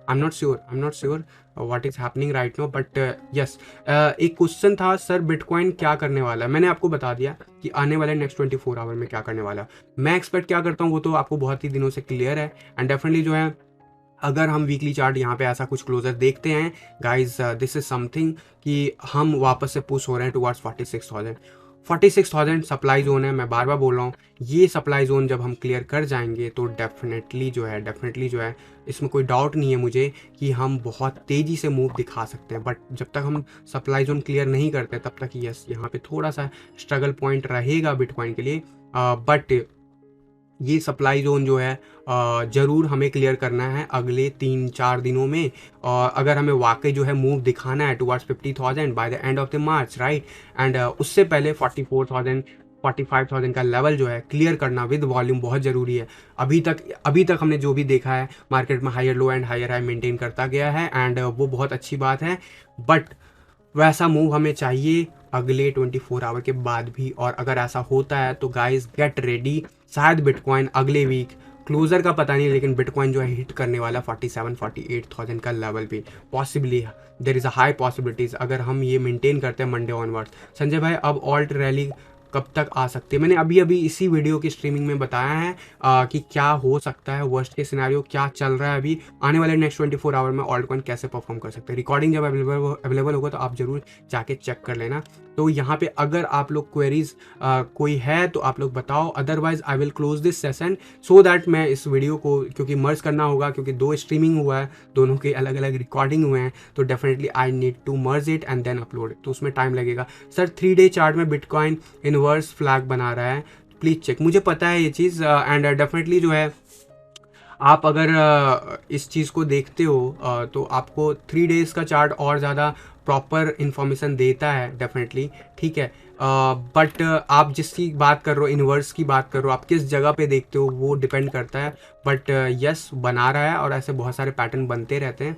am not sure what is happening right now, but yes एक क्वेश्चन था सर बिटकॉइन क्या करने वाला है। मैंने आपको बता दिया कि आने वाले नेक्स्ट 24 आवर में क्या करने वाला है। मैं एक्सपेक्ट क्या करता हूँ वो तो आपको बहुत ही दिनों से क्लियर है। एंड डेफिनेटली जो है अगर हम वीकली चार्ट यहाँ पे ऐसा कुछ क्लोजर देखते हैं गाइज, दिस इज समथिंग कि हम वापस से पुश हो रहे हैं टुवर्ड्स 46,000 सप्लाई जोन है। मैं बार बार बोल रहा हूँ ये सप्लाई जोन जब हम क्लियर कर जाएंगे तो डेफिनेटली जो है इसमें कोई डाउट नहीं है मुझे कि हम बहुत तेज़ी से मूव दिखा सकते हैं। बट जब तक हम सप्लाई जोन क्लियर नहीं करते तब तक यस यहाँ पे थोड़ा सा स्ट्रगल पॉइंट रहेगा बिटकॉइन के लिए। बट ये सप्लाई जोन जो है ज़रूर हमें क्लियर करना है अगले 3-4 दिनों में। और अगर हमें वाकई जो है मूव दिखाना है towards 50,000 by the end of the March, right, and उससे पहले 44,000 45,000 का लेवल जो है क्लियर करना विद वॉल्यूम बहुत ज़रूरी है। अभी तक हमने जो भी देखा है मार्केट में higher low and higher high maintain करता गया है एंड वो बहुत अच्छी बात है। बट वैसा मूव हमें चाहिए अगले 24 आवर के बाद भी। और अगर ऐसा होता है तो गाइस गेट रेडी, शायद बिटकॉइन अगले वीक, क्लोजर का पता नहीं, लेकिन बिटकॉइन जो है हिट करने वाला 47-48,000 का लेवल भी possibly, there is a high possibilities अगर हम ये मेंटेन करते हैं मंडे ऑनवर्ड्स। संजय भाई अब ऑल्ट रैली कब तक आ सकती है? मैंने अभी इसी वीडियो की स्ट्रीमिंग में बताया है कि क्या हो सकता है, वर्स्ट के सिनेरियो क्या चल रहा है अभी आने वाले नेक्स्ट 24 आवर में ऑल्ट कॉइन कैसे परफॉर्म कर सकते हैं। रिकॉर्डिंग जब अवेलेबल होगा तो आप जरूर जाके चेक कर लेना। तो यहाँ पे अगर आप लोग क्वेरीज कोई है तो आप लोग बताओ, otherwise I will close this session so that मैं इस वीडियो को, क्योंकि मर्ज करना होगा क्योंकि 2 स्ट्रीमिंग हुआ है, दोनों के अलग अलग रिकॉर्डिंग हुए हैं, तो definitely I need to merge it and then upload it, तो उसमें टाइम लगेगा। सर 3 डे चार्ट में बिटकॉइन इनवर्स फ्लैग बना रहा है, प्लीज़ चेक। मुझे पता है ये चीज़ एंड डेफिनेटली जो है आप अगर इस चीज़ को देखते हो तो आपको 3 डेज़ का चार्ट और ज़्यादा प्रॉपर इन्फॉर्मेशन देता है डेफिनेटली, ठीक है। बट आप जिसकी बात कर रहे हो, इन्वर्स की बात कर रहे हो, आप किस जगह पे देखते हो वो डिपेंड करता है। बट यस बना रहा है और ऐसे बहुत सारे पैटर्न बनते रहते हैं।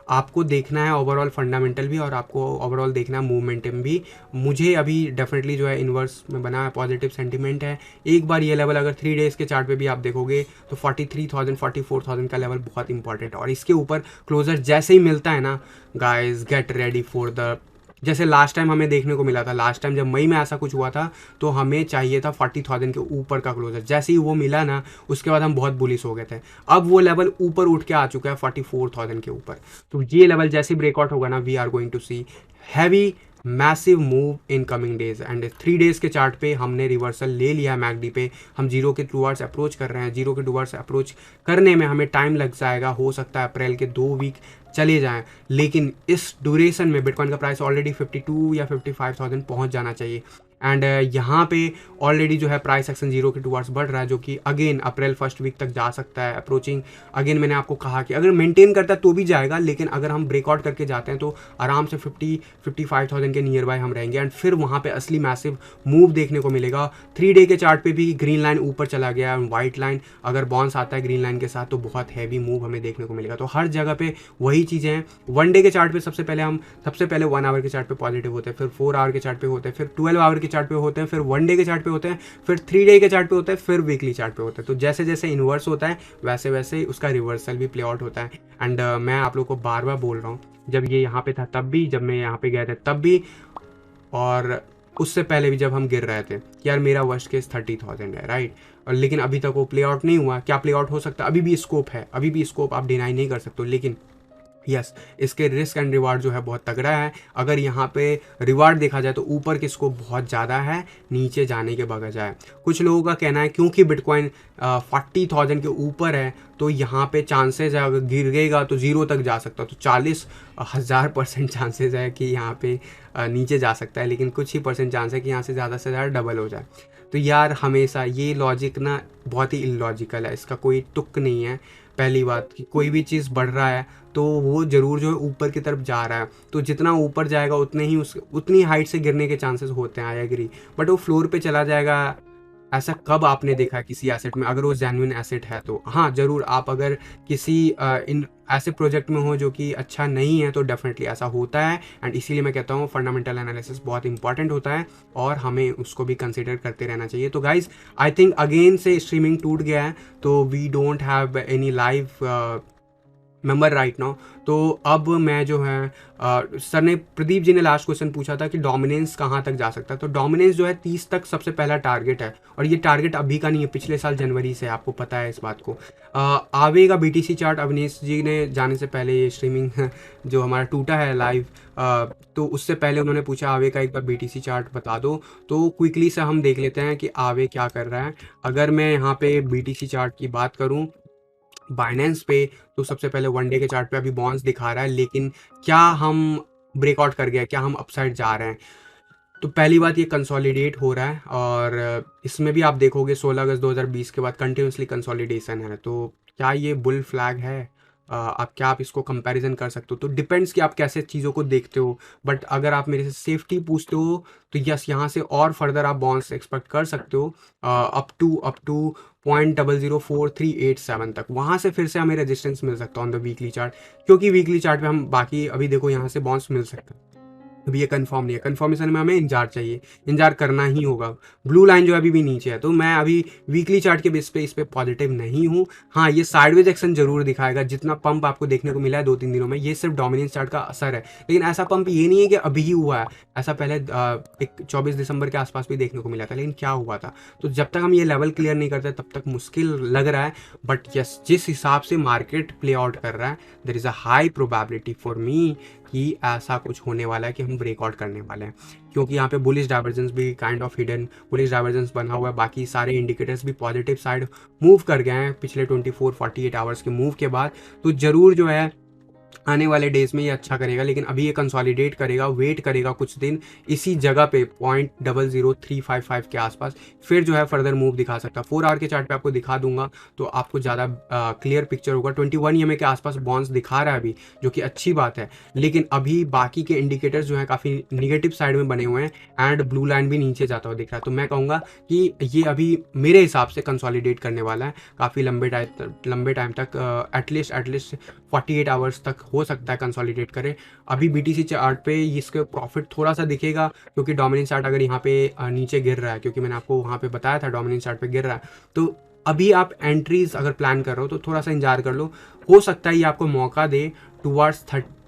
आपको देखना है ओवरऑल फंडामेंटल भी और आपको ओवरऑल देखना है मोमेंटम भी। मुझे अभी डेफिनेटली जो है इन्वर्स में बना है, पॉजिटिव सेंटीमेंट है। एक बार ये लेवल अगर 3 डेज़ के चार्ट पे भी आप देखोगे तो 43,000 44,000 का लेवल बहुत इंपॉर्टेंट है। और इसके ऊपर क्लोजर जैसे ही मिलता है ना guys, get ready for the, जैसे लास्ट टाइम हमें देखने को मिला था, लास्ट टाइम जब मई में ऐसा कुछ हुआ था तो हमें चाहिए था 40,000 के ऊपर का क्लोजर। जैसे ही वो मिला ना उसके बाद हम बहुत बुलिश हो गए थे। अब वो लेवल ऊपर उठ के आ चुका है 44,000 के ऊपर। तो ये लेवल जैसे ब्रेकआउट होगा ना, we are going to see heavy massive move in coming days. And 3 days के चार्ट पे हमने रिवर्सल ले लिया है मैकडी पे। हम जीरो के टूवर्ड्स अप्रोच कर रहे हैं। जीरो के टूवर्ड्स अप्रोच करने में हमें टाइम लग जाएगा, हो सकता है अप्रैल के 2 वीक चले जाएं, लेकिन इस ड्यूरेशन में बिटकॉइन का प्राइस ऑलरेडी 52 या 55,000 पहुंच जाना चाहिए। एंड यहाँ पे ऑलरेडी जो है प्राइस एक्शन जीरो के टूवर्ड्स बढ़ रहा है, जो कि अगेन अप्रैल फर्स्ट वीक तक जा सकता है अप्रोचिंग। अगेन मैंने आपको कहा कि अगर मेंटेन करता है तो भी जाएगा, लेकिन अगर हम ब्रेकआउट करके जाते हैं तो आराम से 55,000 के नियर बाय हम रहेंगे। एंड फिर वहाँ पे असली मैसिव मूव देखने को मिलेगा। 3 डे के चार्ट पे भी ग्रीन लाइन ऊपर चला गया, वाइट लाइन अगर बाउंस आता है ग्रीन लाइन के साथ तो बहुत हैवी मूव हमें देखने को मिलेगा। तो हर जगह पे वही चीज़ें हैं। 1 डे के चार्ट पे सबसे पहले 1 आवर के चार्ट पे पॉजिटिव होते हैं, फिर 4 आवर के चार्ट पे होते हैं, फिर 12 आवर के चार्ट पे होते हैं, फिर 1 डे के चार्ट पे होते हैं, फिर 3 डे के चार्ट पे होते हैं, फिर वीकली चार्ट पे होते हैं। तो जैसे जैसे इन्वर्स होता है वैसे वैसे उसका रिवर्सल भी प्ले आउट होता है। एंड मैं आप लोग को बार बार बोल रहा हूँ, जब ये यहाँ पे था तब भी, जब मैं यहाँ पे गया था तब भी, और उससे पहले भी जब हम गिर रहे थे कि यार मेरा वर्स्ट केस 30,000 है, राइट। और लेकिन अभी तक वो प्ले आउट नहीं हुआ। क्या प्ले आउट हो सकता है? अभी भी स्कोप है, अभी भी स्कोप आप डिनाई नहीं कर सकते। लेकिन यस इसके रिस्क एंड रिवार्ड जो है बहुत तगड़ा है। अगर यहाँ पे रिवार्ड देखा जाए तो ऊपर के स्कोप बहुत ज़्यादा है नीचे जाने के बजाय। कुछ लोगों का कहना है क्योंकि बिटकॉइन 40,000 के ऊपर है तो यहाँ पे चांसेस है अगर गिरेगा तो जीरो तक जा सकता है, तो 40,000% चांसेस है कि यहाँ पे नीचे जा सकता है, लेकिन कुछ ही परसेंट चांस है कि यहाँ से ज़्यादा डबल हो जाए। तो यार हमेशा ये लॉजिक ना बहुत ही इलॉजिकल है, इसका कोई तुक नहीं है। पहली बात कि कोई भी चीज़ बढ़ रहा है तो वो ज़रूर जो है ऊपर की तरफ जा रहा है, तो जितना ऊपर जाएगा उतने ही उतनी हाइट से गिरने के चांसेस होते हैं, आई एग्री। बट वो फ्लोर पे चला जाएगा, ऐसा कब आपने देखा है किसी एसेट में? अगर वो जेन्युइन एसेट है तो हाँ ज़रूर। आप अगर किसी इन ऐसे प्रोजेक्ट में हो जो कि अच्छा नहीं है तो डेफिनेटली ऐसा होता है। एंड इसीलिए मैं कहता हूँ फंडामेंटल एनालिसिस बहुत इंपॉर्टेंट होता है और हमें उसको भी कंसिडर करते रहना चाहिए। तो गाइज आई थिंक अगेन से स्ट्रीमिंग टूट गया है, तो we don't have any live member right now. तो अब मैं जो है सर ने, प्रदीप जी ने लास्ट क्वेश्चन पूछा था कि डोमिनेंस कहाँ तक जा सकता है। तो डोमिनेंस जो है 30 तक सबसे पहला टारगेट है, और ये टारगेट अभी का नहीं है, पिछले साल जनवरी से, आपको पता है इस बात को। आवेगा बीटीसी चार्ट, अवनीश जी ने जाने से पहले ये स्ट्रीमिंग जो हमारा टूटा है लाइव, तो उससे पहले उन्होंने पूछा आवे का एक बार बीटीसी चार्ट बता दो। तो क्विकली से हम देख लेते हैं कि आवे क्या कर रहा है। अगर मैं यहाँ पे बीटीसी चार्ट की बात करूँ बाइनेंस पे, तो सबसे पहले 1 डे के चार्ट पे अभी बाउंस दिखा रहा है, लेकिन क्या हम ब्रेकआउट कर गया, क्या हम अपसाइड जा रहे हैं? तो पहली बात ये कंसोलिडेट हो रहा है, और इसमें भी आप देखोगे 16 अगस्त 2020 के बाद कंटिन्यूसली कंसोलिडेशन है। तो क्या ये बुल फ्लैग है? आप इसको कंपैरिजन कर सकते हो? तो डिपेंड्स कि आप कैसे चीज़ों को देखते हो। बट अगर आप मेरे से सेफ्टी पूछते हो तो यस, यहाँ से और फर्दर आप बाउंस एक्सपेक्ट कर सकते हो अप टू 0.004387 तक। वहाँ से फिर से हमें रेजिस्टेंस मिल सकता है ऑन द वीकली चार्ट, क्योंकि वीकली चार्ट पे हम बाकी अभी देखो यहाँ से बाउंस मिल सकता है। अभी ये कंफर्म नहीं है, कंफर्मेशन में हमें इंतजार चाहिए, इंतजार करना ही होगा। ब्लू लाइन जो अभी भी नीचे है, तो मैं अभी वीकली चार्ट के बेस पे इस पे पॉजिटिव नहीं हूँ। हाँ, ये साइडवेज एक्शन जरूर दिखाएगा। जितना पंप आपको देखने को मिला है 2-3 दिनों में, ये सिर्फ डोमिनेंस चार्ट का असर है, लेकिन ऐसा पंप ये नहीं है कि अभी ही हुआ है। ऐसा पहले 24 दिसंबर के आसपास भी देखने को मिला था, लेकिन क्या हुआ था? तो जब तक हम ये लेवल क्लियर नहीं करते तब तक मुश्किल लग रहा है। बट यस, जिस हिसाब से मार्केट प्ले आउट कर रहा है, there is a high probability for me कि ऐसा कुछ होने वाला है कि हम ब्रेकआउट करने वाले हैं, क्योंकि यहाँ पे बुलिश डाइवर्जेंस भी kind of hidden bullish divergence बना हुआ है। बाकी सारे इंडिकेटर्स भी पॉजिटिव साइड मूव कर गए हैं पिछले 24-48 आवर्स के मूव के बाद। तो ज़रूर जो है आने वाले डेज में ये अच्छा करेगा, लेकिन अभी ये कंसोलिडेट करेगा, वेट करेगा कुछ दिन इसी जगह पे 0.00355 के आसपास, फिर जो है फर्दर मूव दिखा सकता है। 4 आवर के चार्ट पे आपको दिखा दूंगा तो आपको ज़्यादा क्लियर पिक्चर होगा। 21 EMA के आसपास बाउंस दिखा रहा है अभी, जो कि अच्छी बात है, लेकिन अभी बाकी के इंडिकेटर्स जो हैं काफ़ी निगेटिव साइड में बने हुए हैं एंड ब्लू लाइन भी नीचे जाता हुआ दिख रहा है। तो मैं कहूँगा कि ये अभी मेरे हिसाब से कंसोलिडेट करने वाला है काफ़ी लंबे टाइम तक, एटलीस्ट 48 आवर्स तक हो सकता है कंसोलिडेट करे। अभी BTC चार्ट पे इसके प्रॉफिट थोड़ा सा दिखेगा, क्योंकि डोमिनेंस चार्ट अगर यहाँ पे नीचे गिर रहा है, क्योंकि मैंने आपको वहाँ पे बताया था डोमिनेंस चार्ट पे गिर रहा है, तो अभी आप एंट्रीज अगर प्लान कर रहे हो तो थोड़ा सा इंतजार कर लो, हो सकता है ये आपको मौका दे टुवर्ड्स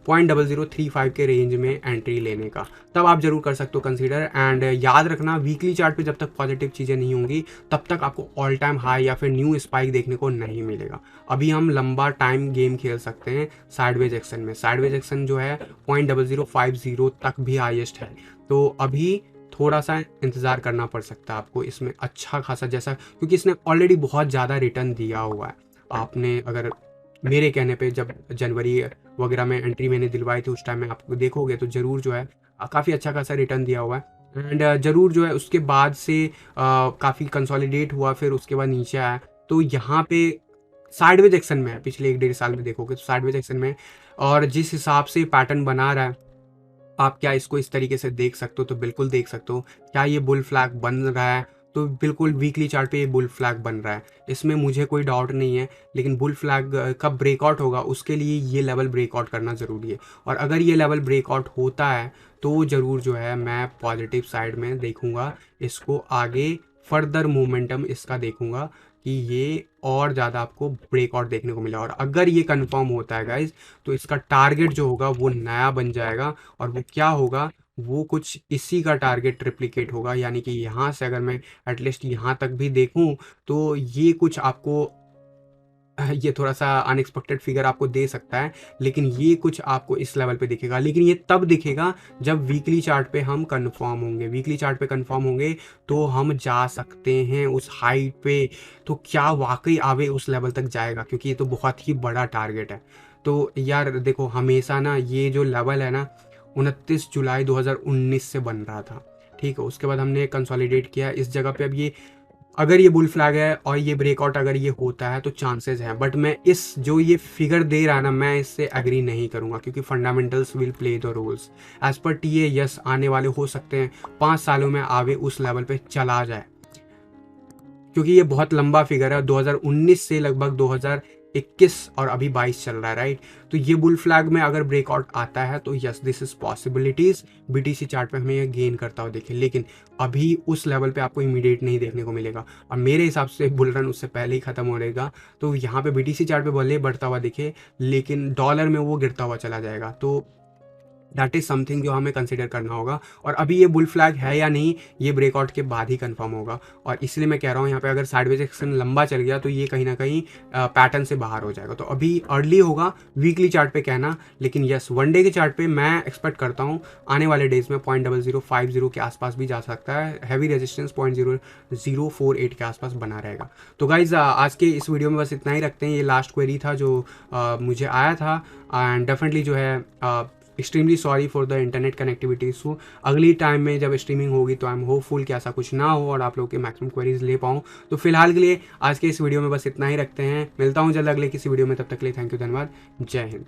0.0035 के रेंज में एंट्री लेने का, तब आप जरूर कर सकते हो कंसीडर। एंड याद रखना, वीकली चार्ट पे जब तक पॉजिटिव चीज़ें नहीं होंगी तब तक आपको ऑल टाइम हाई या फिर न्यू स्पाइक देखने को नहीं मिलेगा। अभी हम लंबा टाइम गेम खेल सकते हैं साइडवेज एक्शन में। साइडवेज एक्शन जो है 0.0050 तक भी हाईएस्ट है, तो अभी थोड़ा सा इंतज़ार करना पड़ सकता है आपको इसमें अच्छा खासा, जैसा क्योंकि इसने ऑलरेडी बहुत ज़्यादा रिटर्न दिया हुआ है। आपने अगर मेरे कहने पे जब जनवरी वगैरह में एंट्री मैंने दिलवाई थी उस टाइम में आप देखोगे तो ज़रूर जो है काफ़ी अच्छा खासा रिटर्न दिया हुआ है। एंड ज़रूर जो है उसके बाद से काफ़ी कंसोलिडेट हुआ, फिर उसके बाद नीचे आया, तो यहाँ पे साइडवेज एक्शन में है। पिछले 1-1.5 साल में देखोगे तो साइडवेज एक्शन में, और जिस हिसाब से पैटर्न बना रहा है, आप क्या इसको इस तरीके से देख सकते हो? तो बिल्कुल देख सकते हो। क्या ये बुल फ्लैग बन रहा है? तो बिल्कुल वीकली चार्ट पे ये बुल फ्लैग बन रहा है, इसमें मुझे कोई डाउट नहीं है। लेकिन बुल फ्लैग कब ब्रेकआउट होगा उसके लिए ये लेवल ब्रेकआउट करना ज़रूरी है, और अगर ये लेवल ब्रेकआउट होता है तो ज़रूर जो है मैं पॉजिटिव साइड में देखूंगा इसको, आगे फर्दर मोमेंटम इसका देखूंगा कि ये और ज़्यादा आपको ब्रेकआउट देखने को मिला। और अगर ये कंफर्म होता है गाइज, तो इसका टारगेट जो होगा वो नया बन जाएगा, और वो क्या होगा, वो कुछ इसी का टारगेट रिप्लिकेट होगा। यानी कि यहाँ से अगर मैं एटलीस्ट यहाँ तक भी देखूँ तो ये कुछ आपको ये थोड़ा सा अनएक्सपेक्टेड फिगर आपको दे सकता है, लेकिन ये कुछ आपको इस लेवल पे दिखेगा। लेकिन ये तब दिखेगा जब वीकली चार्ट पे हम कंफर्म होंगे। वीकली चार्ट पे कंफर्म होंगे तो हम जा सकते हैं उस हाइट पे, तो क्या वाकई आवे उस लेवल तक जाएगा, क्योंकि ये तो बहुत ही बड़ा टारगेट है। तो यार देखो, हमेशा ना ये जो लेवल है ना 29 जुलाई 2019 से बन रहा था, ठीक है। उसके बाद हमने कंसोलिडेट किया इस जगह पे। अब ये अगर ये बुल फ्लैग है और ये ब्रेकआउट अगर ये होता है तो चांसेस हैं, बट मैं इस जो ये फिगर दे रहा है ना, मैं इससे एग्री नहीं करूंगा, क्योंकि fundamentals will play the roles as per TA. Yes, आने वाले हो सकते हैं 5 सालों में आवे उस लेवल पे चला जाए, क्योंकि ये बहुत लंबा फिगर है। 2019 से लगभग 2021 और अभी 22 चल रहा है, राइट। तो ये बुल फ्लैग में अगर ब्रेकआउट आता है तो yes, this is possibilities. BTC chart पे हमें ये गेन करता हुआ देखें, लेकिन अभी उस लेवल पे आपको इमीडिएट नहीं देखने को मिलेगा, और मेरे हिसाब से बुल रन उससे पहले ही खत्म हो रहेगा। तो यहाँ पे BTC चार्ट पे भले बढ़ता हुआ दिखे, लेकिन डॉलर में वो गिरता हुआ चला जाएगा। तो दैट इज़ समथिंग जो हमें कंसिडर करना होगा। और अभी ये बुल फ्लैग है या नहीं, ये ब्रेकआउट के बाद ही कंफर्म होगा। और इसलिए मैं कह रहा हूँ यहाँ पे अगर साइडवेज एक्शन लंबा चल गया तो ये कहीं ना कहीं पैटर्न से बाहर हो जाएगा। तो अभी अर्ली होगा वीकली चार्ट पे कहना, लेकिन यस, वन डे के चार्ट पे मैं एक्सपेक्ट करता हूँ आने वाले डेज में 0.0050 के आसपास भी जा सकता है। हैवी रेजिस्टेंस 0.0048 के आसपास बना रहेगा। तो गाइज आज के इस वीडियो में बस इतना ही रखते हैं। ये लास्ट क्वेरी था जो मुझे आया था, एंड डेफिनेटली जो है extremely sorry for the internet connectivity issue. अगली टाइम में जब स्ट्रीमिंग होगी तो आई एम होपफुल कि ऐसा कुछ ना हो और आप लोगों के मैक्सिमम क्वेरीज ले पाऊँ। तो फिलहाल के लिए आज के इस वीडियो में बस इतना ही रखते हैं। मिलता हूँ जल्द अगले किसी वीडियो में, तब तक के लिए थैंक यू, धन्यवाद, जय हिंद।